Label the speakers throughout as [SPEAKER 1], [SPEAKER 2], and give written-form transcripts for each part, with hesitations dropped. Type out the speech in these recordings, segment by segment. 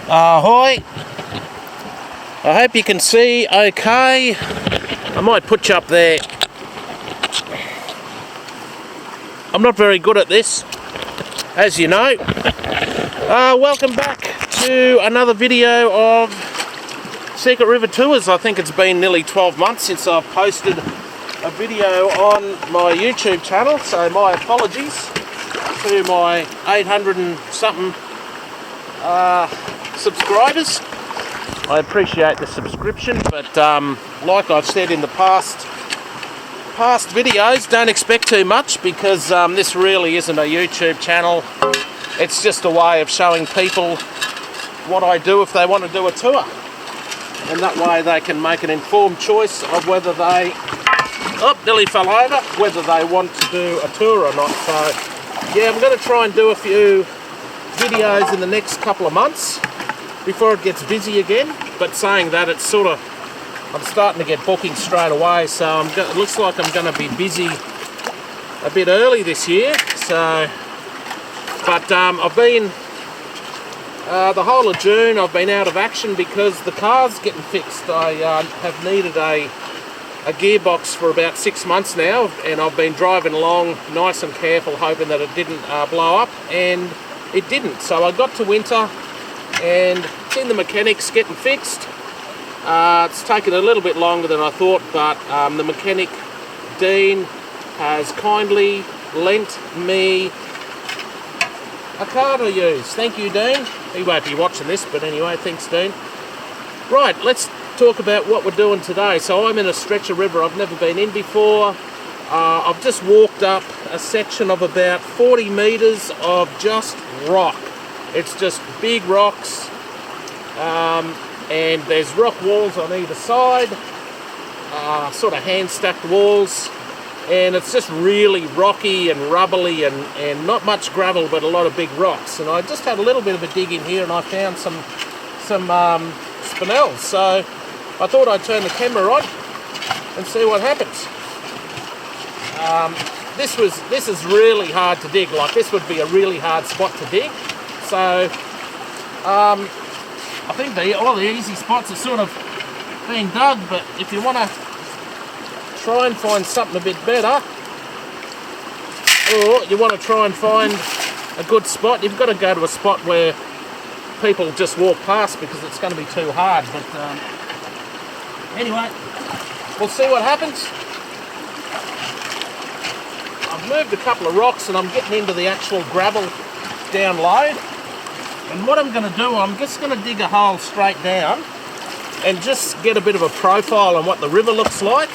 [SPEAKER 1] Ahoy! I hope you can see okay. I might put you up there. I'm not very good at this, as you know. Welcome back to another video of Secret River Tours. I think it's been nearly 12 months since I've posted a video on my YouTube channel, so my apologies to my 800 and something subscribers. I appreciate the subscription, but like I've said in the past videos, don't expect too much, because this really isn't a YouTube channel. It's just a way of showing people what I do if they want to do a tour, and that way they can make an informed choice of whether they nearly fell over, whether they want to do a tour or not. So yeah, I'm going to try and do a few videos in the next couple of months before it gets busy again. But saying that, it's sort of, I'm starting to get bookings straight away, so it looks like I'm going to be busy a bit early this year. So, but I've been the whole of June I've been out of action because the car's getting fixed. I have needed a gearbox for about 6 months now, and I've been driving along nice and careful, hoping that it didn't blow up, and it didn't. So I got to winter and it's in the mechanics getting fixed. It's taken a little bit longer than I thought, but the mechanic Dean has kindly lent me a car to use. Thank you, Dean. He won't be watching this, but anyway, thanks, Dean. Right, let's talk about what we're doing today. So I'm in a stretch of river I've never been in before. I've just walked up a section of about 40 metres of just rock. It's just big rocks, and there's rock walls on either side, sort of hand-stacked walls, and it's just really rocky and rubbly, and not much gravel but a lot of big rocks. And I just had a little bit of a dig in here and I found some spinels, so I thought I'd turn the camera on and see what happens. This is really hard to dig. Like, this would be a really hard spot to dig. So I think all the easy spots are sort of being dug, but if you want to try and find something a bit better, or you want to try and find a good spot, you've got to go to a spot where people just walk past, because it's going to be too hard. But anyway, we'll see what happens. I've moved a couple of rocks and I'm getting into the actual gravel down low. And what I'm going to do, I'm just going to dig a hole straight down and just get a bit of a profile on what the river looks like.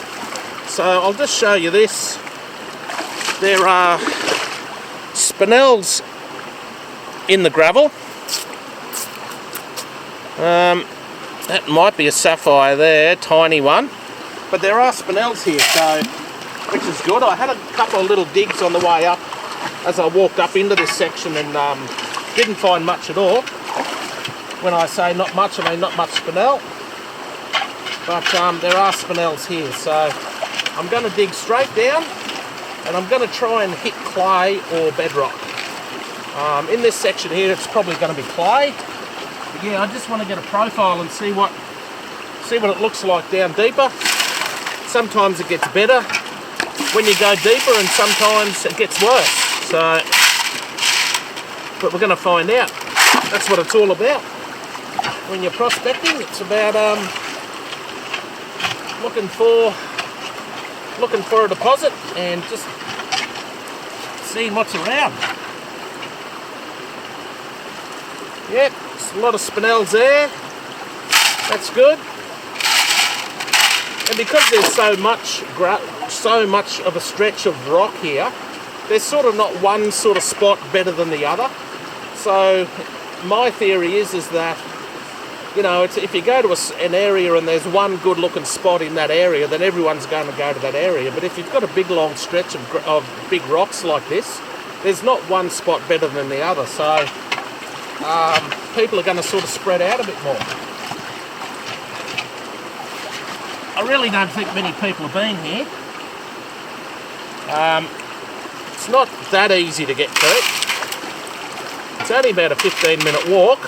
[SPEAKER 1] So I'll just show you this. There are spinels in the gravel. That might be a sapphire there, tiny one. But there are spinels here, so, which is good. I had a couple of little digs on the way up as I walked up into this section, and didn't find much at all. When I say not much, I mean not much spinel. But there are spinels here, so I'm going to dig straight down and I'm going to try and hit clay or bedrock. In this section here, it's probably going to be clay. But yeah, I just want to get a profile and see what it looks like down deeper. Sometimes it gets better when you go deeper, and sometimes it gets worse. So, but we're going to find out. That's what it's all about. When you're prospecting, it's about looking for a deposit and just seeing what's around. Yep, there's a lot of spinels there. That's good. And because there's so much of a stretch of rock here, there's sort of not one sort of spot better than the other. So my theory is that, you know, if you go to an area and there's one good looking spot in that area, then everyone's going to go to that area. But if you've got a big long stretch of big rocks like this, there's not one spot better than the other. So people are going to sort of spread out a bit more. I really don't think many people have been here. It's not that easy to get through. It's only about a 15-minute walk.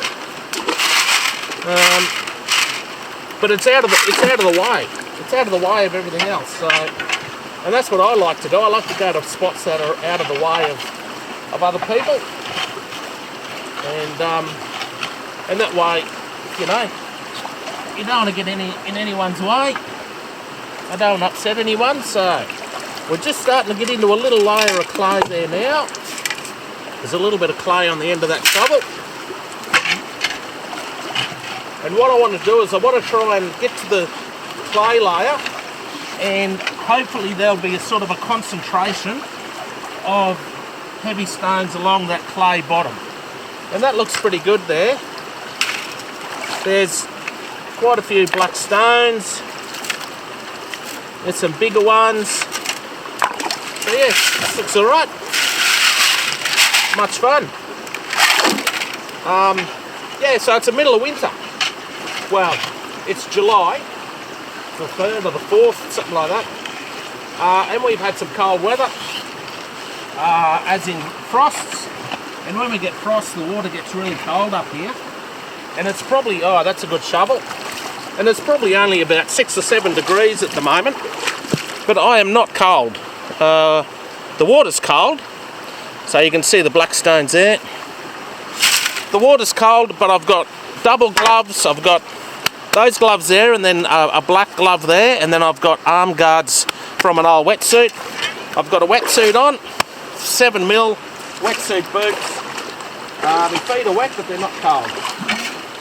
[SPEAKER 1] But it's out of the way. It's out of the way of everything else. So, and that's what I like to do. I like to go to spots that are out of the way of other people, and that way, you know, you don't want to get in anyone's way. I don't want to upset anyone. So we're just starting to get into a little layer of clay there now. There's a little bit of clay on the end of that shovel. And what I want to do is I want to try and get to the clay layer, and hopefully there'll be a sort of a concentration of heavy stones along that clay bottom. And that looks pretty good there. There's quite a few black stones. There's some bigger ones. So yes, this looks alright. Much fun. Yeah, so it's the middle of winter. Well, it's July, the 3rd or the 4th, something like that. And we've had some cold weather, as in frosts. And when we get frost, the water gets really cold up here. And it's probably, oh, that's a good shovel. And it's probably only about 6 or 7 degrees at the moment. But I am not cold. The water's cold. So you can see the black stones there. The water's cold, but I've got double gloves. I've got those gloves there, and then a black glove there, and then I've got arm guards from an old wetsuit. I've got a wetsuit on, 7mm wetsuit boots. My feet are wet, but they're not cold.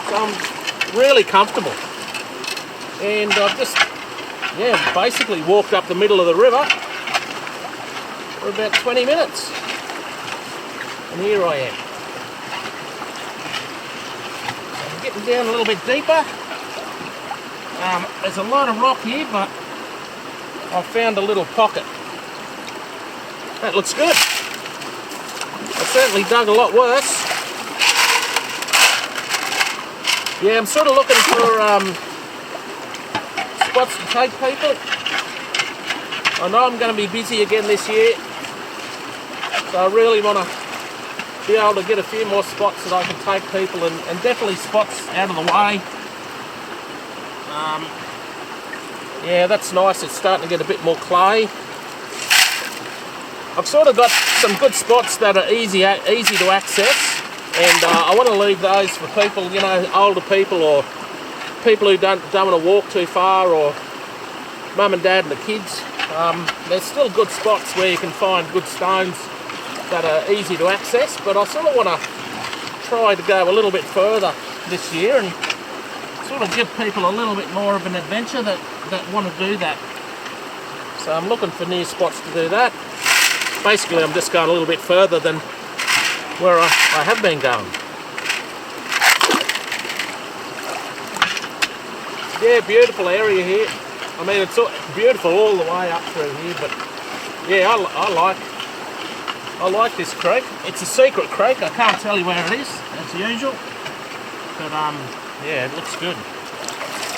[SPEAKER 1] So I'm really comfortable. And I've just, yeah, basically walked up the middle of the river for about 20 minutes. And here I am. I'm getting down a little bit deeper. There's a lot of rock here, but I've found a little pocket. That looks good. I certainly dug a lot worse. Yeah, I'm sort of looking for spots to take people. I know I'm going to be busy again this year, so I really want to be able to get a few more spots that I can take people, and definitely spots out of the way. Yeah, that's nice. It's starting to get a bit more clay. I've sort of got some good spots that are easy to access, and I want to leave those for people, you know, older people or people who don't want to walk too far, or mum and dad and the kids. There's still good spots where you can find good stones that are easy to access, but I sort of want to try to go a little bit further this year and sort of give people a little bit more of an adventure that want to do that. So I'm looking for new spots to do that. Basically, I'm just going a little bit further than where I have been going. Yeah, beautiful area here. I mean, it's beautiful all the way up through here, but yeah, I like this creek. It's a secret creek. I can't tell you where it is, as usual. But yeah, it looks good.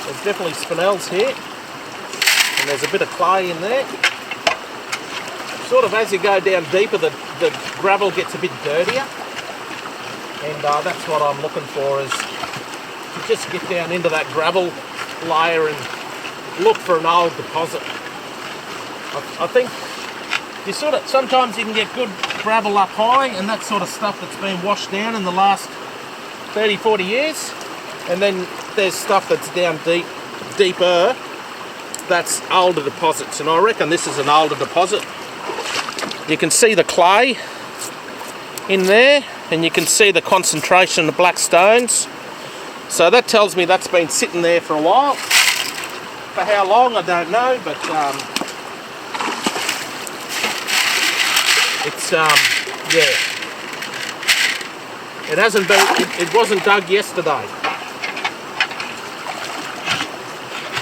[SPEAKER 1] There's definitely spinels here, and there's a bit of clay in there. Sort of as you go down deeper, the gravel gets a bit dirtier, and that's what I'm looking for, is to just get down into that gravel layer and look for an old deposit. I think you sometimes you can get good gravel up high, and that sort of stuff that's been washed down in the last 30-40 years, and then there's stuff that's down deeper that's older deposits, and I reckon this is an older deposit. You can see the clay in there, and you can see the concentration of black stones. So that tells me that's been sitting there for a while. For how long, I don't know, but it's yeah. It hasn't been. It wasn't dug yesterday.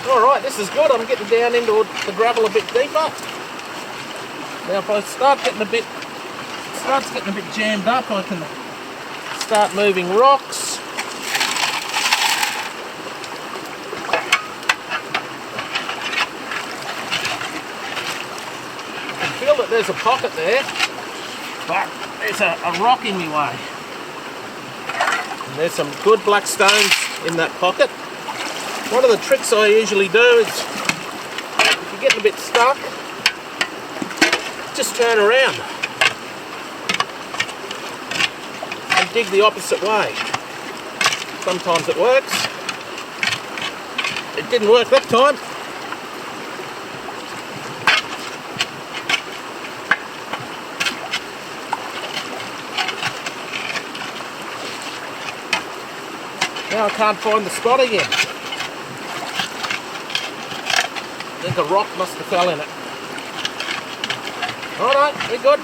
[SPEAKER 1] All right, this is good. I'm getting down into the gravel a bit deeper. Now, if I starts getting a bit jammed up, I can start moving rocks. I can feel that there's a pocket there, but there's a rock in my way. And there's some good black stones in that pocket. One of the tricks I usually do is, if you're getting a bit stuck, just turn around and dig the opposite way. Sometimes it works. It didn't work that time. Now I can't find the spot again. I think a rock must have fell in it. Alright, we're good.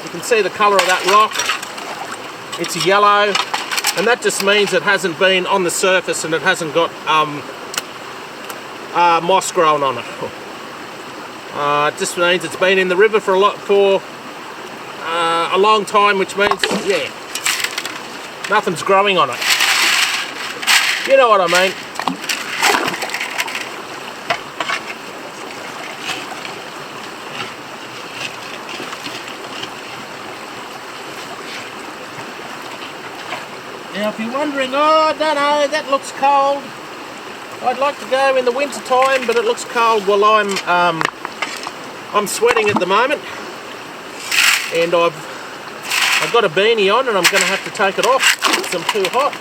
[SPEAKER 1] You can see the colour of that rock. It's yellow, and that just means it hasn't been on the surface and it hasn't got moss growing on it. It just means it's been in the river for a long time, which means, yeah, nothing's growing on it. You know what I mean. Now if you're wondering, oh, I don't know, that looks cold. I'd like to go in the winter time, but it looks cold. Well, I'm sweating at the moment, and I've got a beanie on, and I'm going to have to take it off because I'm too hot.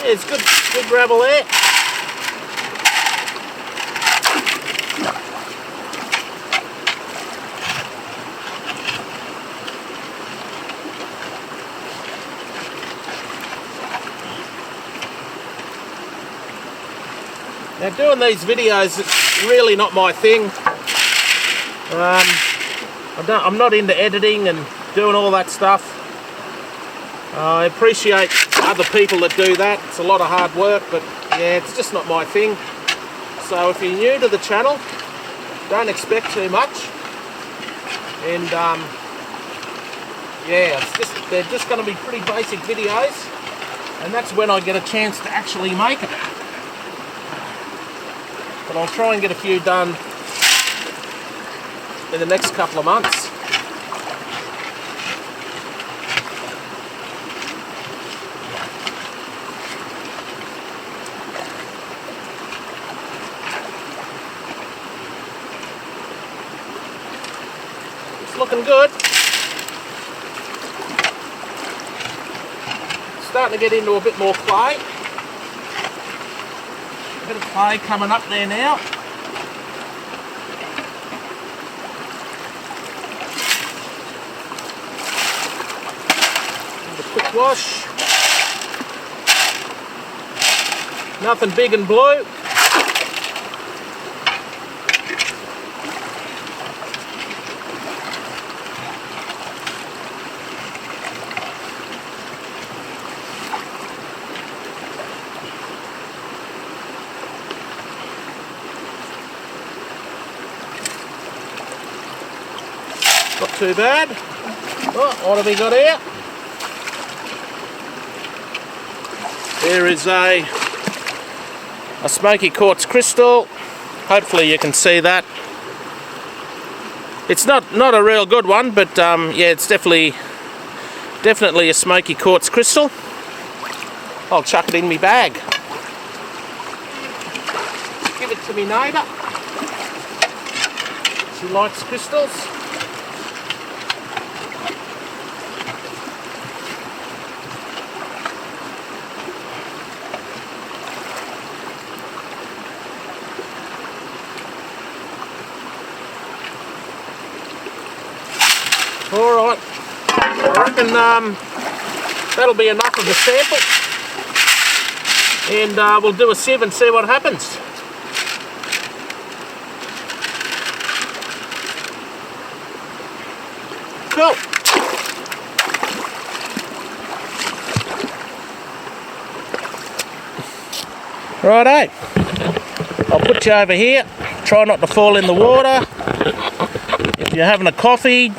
[SPEAKER 1] Yeah, it's good gravel there. Now doing these videos, it's really not my thing. I'm not into editing and doing all that stuff. I appreciate other people that do that. It's a lot of hard work, but yeah, it's just not my thing. So if you're new to the channel, don't expect too much. And yeah, they're just going to be pretty basic videos, and that's when I get a chance to actually make it. But I'll try and get a few done in the next couple of months. It's looking good. Starting to get into a bit more clay. A bit of clay coming up there now. And a quick wash. Nothing big and blue. Not too bad. Oh, what have we got here? There is a smoky quartz crystal. Hopefully you can see that. It's not a real good one, but yeah, it's definitely a smoky quartz crystal. I'll chuck it in my bag. Give it to me neighbour. She likes crystals. Alright, I reckon that'll be enough of a sample, and we'll do a sieve and see what happens. Cool. Righto. I'll put you over here. Try not to fall in the water. If you're having a coffee,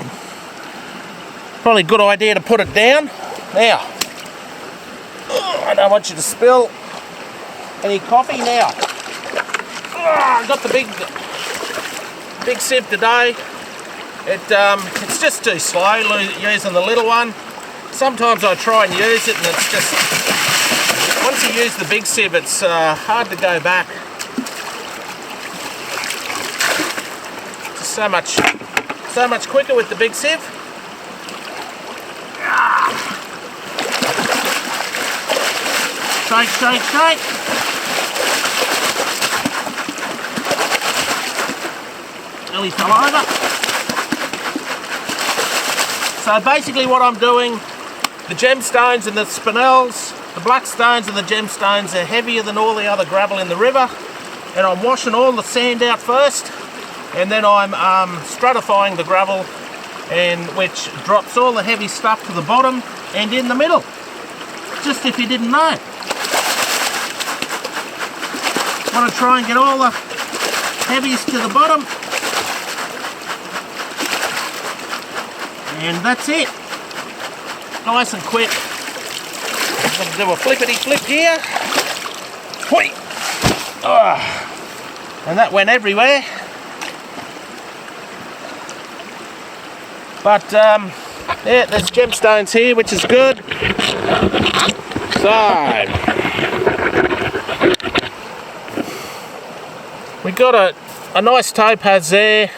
[SPEAKER 1] probably a good idea to put it down. Now, I don't want you to spill any coffee now. I've got the big sieve today. It's just too slow using the little one. Sometimes I try and use it and it's just, once you use the big sieve, it's hard to go back. It's so much quicker with the big sieve. Shake, shake, shake. Nearly fell over. So basically what I'm doing, the gemstones and the spinels, the black stones and the gemstones are heavier than all the other gravel in the river, and I'm washing all the sand out first, and then I'm stratifying the gravel, and which drops all the heavy stuff to the bottom and in the middle, just if you didn't know. Want to try and get all the heavies to the bottom, and that's it. Nice and quick. I'm going to do a flippity flip here. Whee! And that went everywhere. But yeah, there's gemstones here, which is good. So we got a nice topaz there.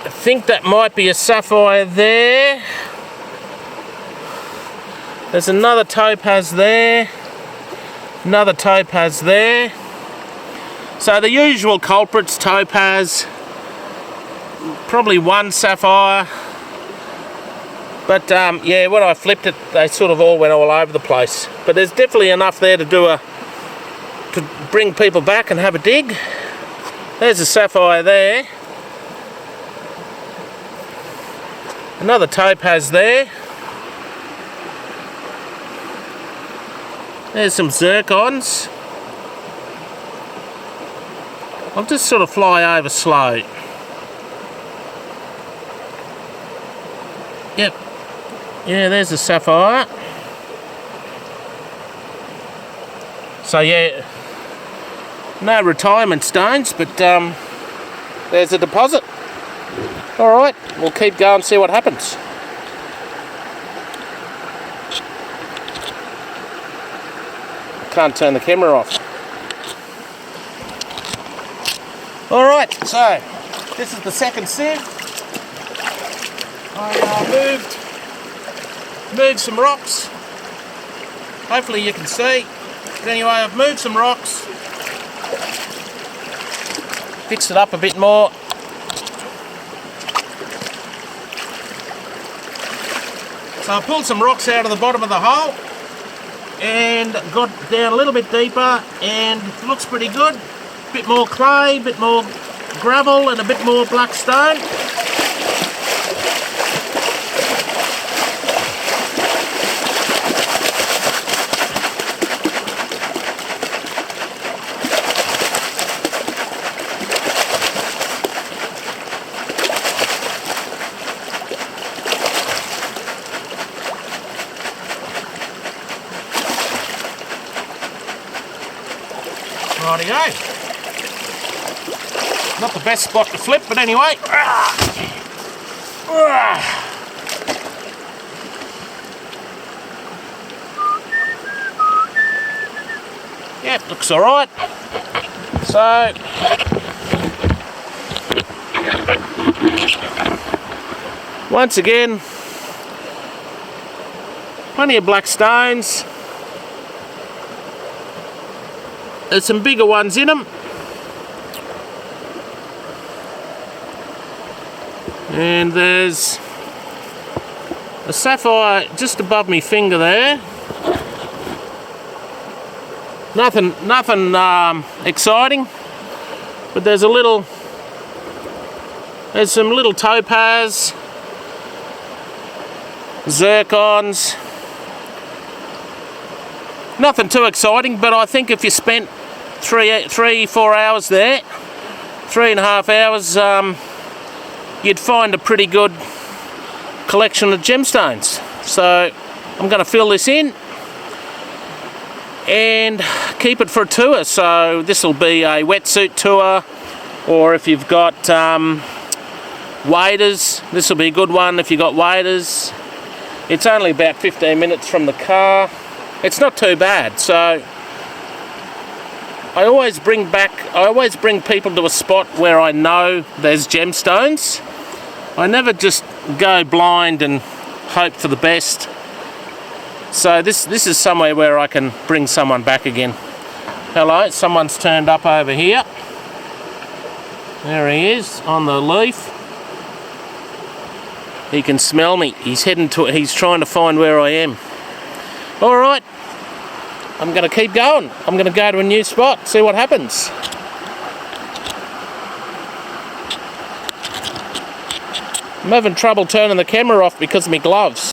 [SPEAKER 1] I think that might be a sapphire there. There's another topaz there. Another topaz there. So the usual culprits, topaz, probably one sapphire. But yeah, when I flipped it, they sort of all went all over the place. But there's definitely enough there to bring people back and have a dig. There's a sapphire there. Another topaz there. There's some zircons. I'll just sort of fly over slow. Yep. Yeah, there's a sapphire. So yeah, no retirement stones, but there's a deposit. Alright, we'll keep going and see what happens. Can't turn the camera off. Alright, so this is the second sieve. I moved some rocks. Hopefully you can see. But anyway, I've moved some rocks. Fixed it up a bit more. So I pulled some rocks out of the bottom of the hole and got down a little bit deeper, and it looks pretty good. A bit more clay, a bit more gravel and a bit more black stone. Rightio. Not the best spot to flip, but anyway. Yep, looks alright. So, once again, plenty of black stones. There's some bigger ones in them. And there's a sapphire just above my finger there. Nothing exciting, but there's some little topaz, zircons, Nothing too exciting, but I think if you spent 4 hours there, 3.5 hours, you'd find a pretty good collection of gemstones. So I'm going to fill this in and keep it for a tour. So this will be a wetsuit tour, or if you've got waders, this will be a good one if you've got waders. It's only about 15 minutes from the car. It's not too bad. So I always bring people to a spot where I know there's gemstones. I never just go blind and hope for the best. So this is somewhere where I can bring someone back again. Hello, someone's turned up over here. There he is on the leaf. He can smell me. He's trying to find where I am. All right, I'm going to keep going. I'm going to go to a new spot, see what happens. I'm having trouble turning the camera off because of my gloves.